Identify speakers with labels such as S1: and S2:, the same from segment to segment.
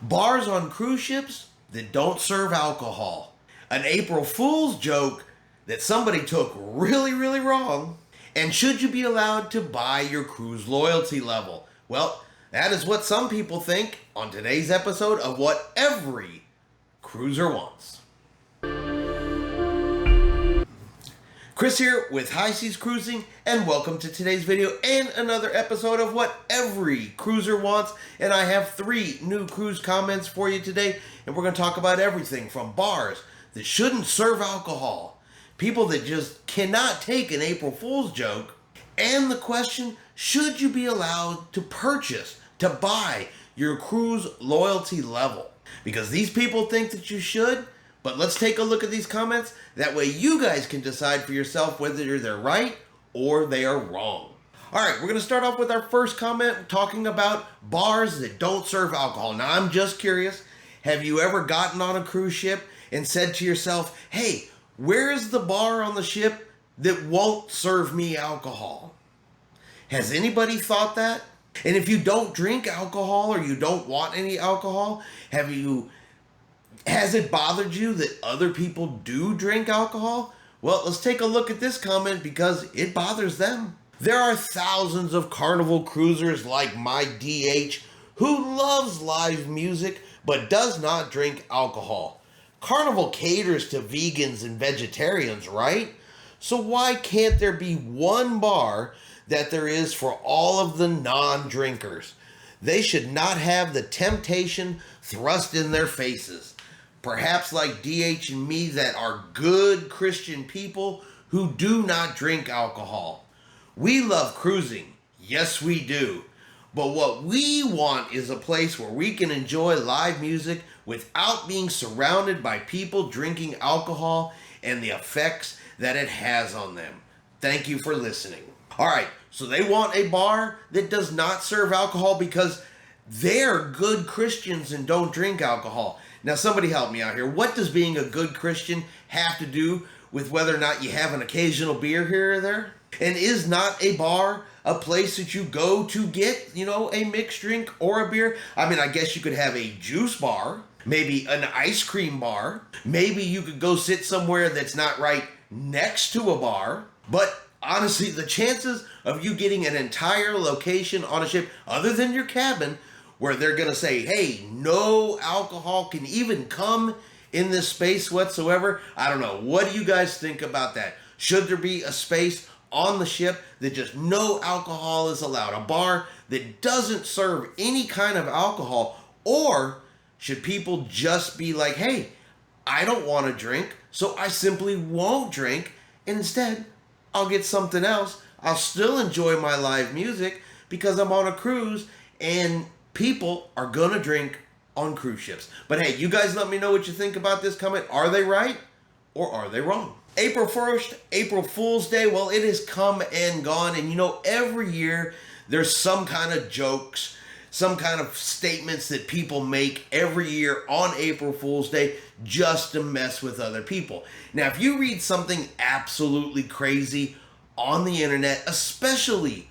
S1: Bars on cruise ships that don't serve alcohol. An April Fool's joke that somebody took really, really wrong. And should you be allowed to buy your cruise loyalty level? Well, that is what some people think on today's episode of What Every Cruiser Wants. Chris here with High Seas Cruising, and welcome to today's video and another episode of What Every Cruiser Wants. And I have 3 new cruise comments for you today, and we're going to talk about everything from bars that shouldn't serve alcohol, people that just cannot take an April Fool's joke, and the question, should you be allowed to purchase, to buy your cruise loyalty level? Because these people think that you should. But let's take a look at these comments. That way you guys can decide for yourself whether they're right or they are wrong. All right, we're going to start off with our first comment talking about bars that don't serve alcohol. Now, I'm just curious. Have you ever gotten on a cruise ship and said to yourself, hey, where is the bar on the ship that won't serve me alcohol? Has anybody thought that? And if you don't drink alcohol or you don't want any alcohol, has it bothered you that other people do drink alcohol? Well, let's take a look at this comment because it bothers them. There are thousands of Carnival cruisers like my DH who loves live music but does not drink alcohol. Carnival caters to vegans and vegetarians, right? So why can't there be one bar that there is for all of the non-drinkers? They should not have the temptation thrust in their faces. Perhaps like DH and me that are good Christian people who do not drink alcohol. We love cruising. Yes, we do. But what we want is a place where we can enjoy live music without being surrounded by people drinking alcohol and the effects that it has on them. Thank you for listening. All right, so they want a bar that does not serve alcohol because they're good Christians and don't drink alcohol. Now, somebody help me out here. What does being a good Christian have to do with whether or not you have an occasional beer here or there? And is not a bar a place that you go to get, a mixed drink or a beer? I mean, I guess you could have a juice bar, maybe an ice cream bar. Maybe you could go sit somewhere that's not right next to a bar. But honestly, the chances of you getting an entire location on a ship, other than your cabin, where they're going to say, hey, no alcohol can even come in this space whatsoever. I don't know. What do you guys think about that? Should there be a space on the ship that just no alcohol is allowed? A bar that doesn't serve any kind of alcohol? Or should people just be like, hey, I don't want to drink, so I simply won't drink, and instead I'll get something else. I'll still enjoy my live music because I'm on a cruise and people are going to drink on cruise ships. But hey, you guys let me know what you think about this comment. Are they right or are they wrong? April 1st, April Fool's Day. Well, it has come and gone. And every year there's some kind of jokes, some kind of statements that people make every year on April Fool's Day just to mess with other people. Now, if you read something absolutely crazy on the internet, especially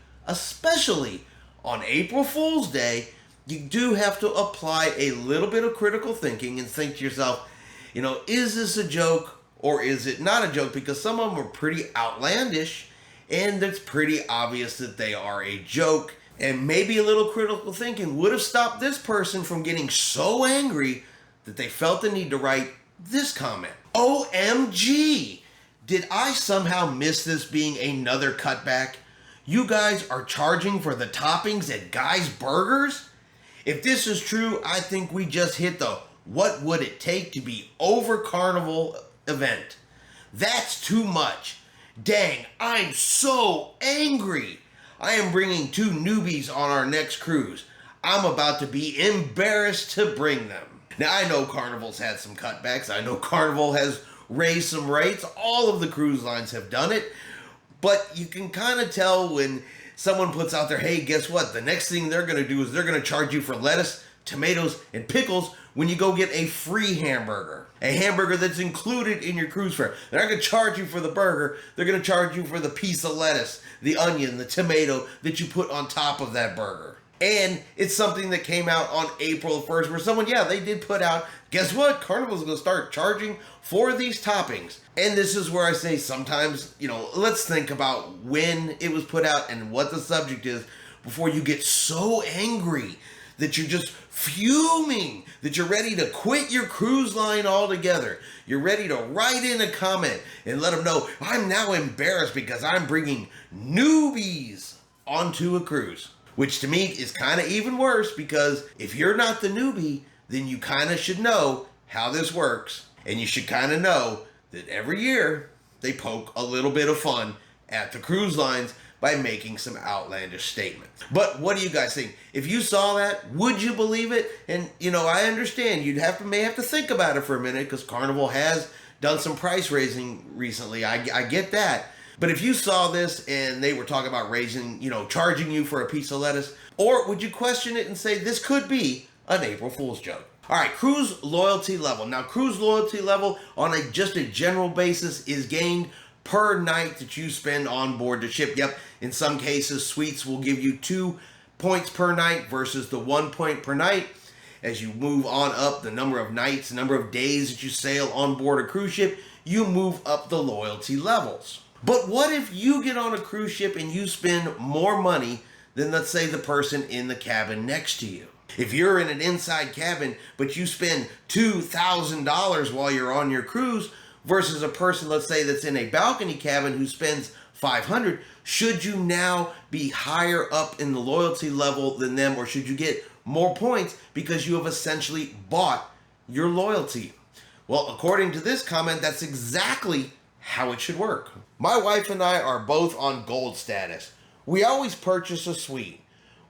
S1: on April Fool's Day, you do have to apply a little bit of critical thinking and think to yourself, is this a joke or is it not a joke? Because some of them are pretty outlandish and it's pretty obvious that they are a joke. And maybe a little critical thinking would have stopped this person from getting so angry that they felt the need to write this comment. OMG! Did I somehow miss this being another cutback? You guys are charging for the toppings at Guy's Burgers? If this is true, I think we just hit the what would it take to be over Carnival event. That's too much. Dang, I'm so angry. I am bringing 2 newbies on our next cruise. I'm about to be embarrassed to bring them. Now, I know Carnival's had some cutbacks. I know Carnival has raised some rates. All of the cruise lines have done it. But you can kind of tell when someone puts out there, hey, guess what? The next thing they're going to do is they're going to charge you for lettuce, tomatoes, and pickles when you go get a free hamburger. A hamburger that's included in your cruise fare. They're not going to charge you for the burger. They're going to charge you for the piece of lettuce, the onion, the tomato that you put on top of that burger. And it's something that came out on April 1st where someone, yeah, they did put out, guess what? Carnival's going to start charging for these toppings. And this is where I say sometimes, let's think about when it was put out and what the subject is before you get so angry that you're just fuming, that you're ready to quit your cruise line altogether. You're ready to write in a comment and let them know, I'm now embarrassed because I'm bringing newbies onto a cruise. Which to me is kind of even worse, because if you're not the newbie, then you kind of should know how this works. And you should kind of know that every year they poke a little bit of fun at the cruise lines by making some outlandish statements. But what do you guys think? If you saw that, would you believe it? And I understand you'd may have to think about it for a minute, because Carnival has done some price raising recently. I get that. But if you saw this and they were talking about raising, charging you for a piece of lettuce, or would you question it and say this could be an April Fool's joke? All right, cruise loyalty level. Now, cruise loyalty level on just a general basis is gained per night that you spend on board the ship. Yep, in some cases, suites will give you 2 points per night versus the 1 point per night. As you move on up the number of nights, the number of days that you sail on board a cruise ship, you move up the loyalty levels. But what if you get on a cruise ship and you spend more money than, let's say, the person in the cabin next to you? If you're in an inside cabin, but you spend $2,000 while you're on your cruise versus a person, let's say, that's in a balcony cabin who spends $500, should you now be higher up in the loyalty level than them, or should you get more points because you have essentially bought your loyalty? Well, according to this comment, that's exactly how it should work. My wife and I are both on gold status. We always purchase a suite.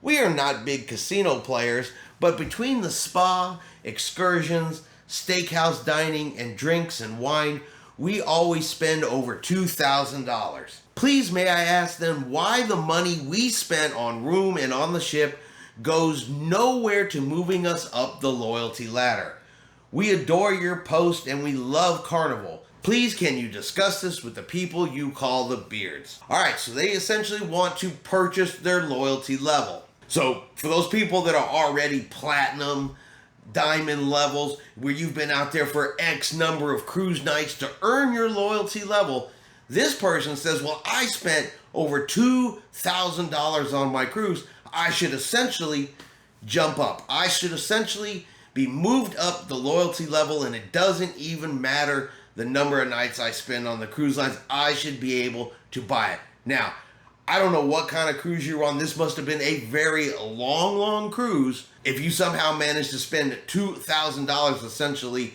S1: We are not big casino players, but between the spa, excursions, steakhouse dining, and drinks and wine, we always spend over $2,000. Please may I ask then why the money we spent on room and on the ship goes nowhere to moving us up the loyalty ladder? We adore your post and we love Carnival. Please, can you discuss this with the people you call the beards? All right, so they essentially want to purchase their loyalty level. So for those people that are already platinum, diamond levels, where you've been out there for X number of cruise nights to earn your loyalty level, this person says, well, I spent over $2,000 on my cruise. I should essentially jump up. I should essentially be moved up the loyalty level, and it doesn't even matter the number of nights I spend on the cruise lines. I should be able to buy it. Now, I don't know what kind of cruise you're on. This must have been a very long cruise if you somehow managed to spend $2,000 essentially,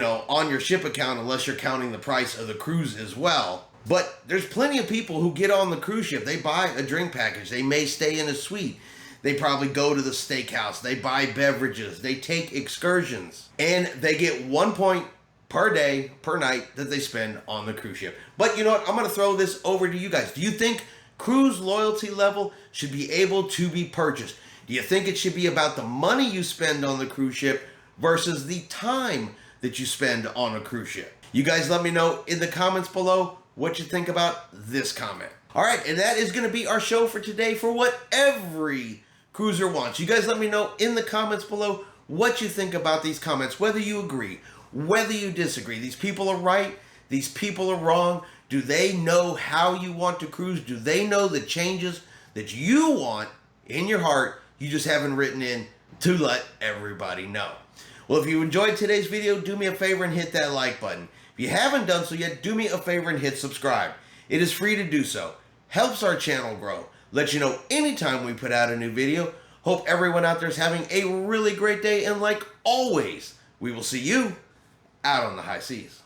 S1: on your ship account, unless you're counting the price of the cruise as well. But there's plenty of people who get on the cruise ship. They buy a drink package. They may stay in a suite. They probably go to the steakhouse. They buy beverages. They take excursions. And they get 1 point per day, per night that they spend on the cruise ship. But you know what? I'm going to throw this over to you guys. Do you think cruise loyalty level should be able to be purchased? Do you think it should be about the money you spend on the cruise ship versus the time that you spend on a cruise ship? You guys let me know in the comments below what you think about this comment. All right, and that is going to be our show for today for what every cruiser wants. You guys let me know in the comments below what you think about these comments, whether you agree, whether you disagree. These people are right. These people are wrong. Do they know how you want to cruise? Do they know the changes that you want in your heart? You just haven't written in to let everybody know. Well, if you enjoyed today's video, do me a favor and hit that like button. If you haven't done so yet, do me a favor and hit subscribe. It is free to do so. Helps our channel grow. Let you know anytime we put out a new video. Hope everyone out there is having a really great day. And like always, we will see you out on the high seas.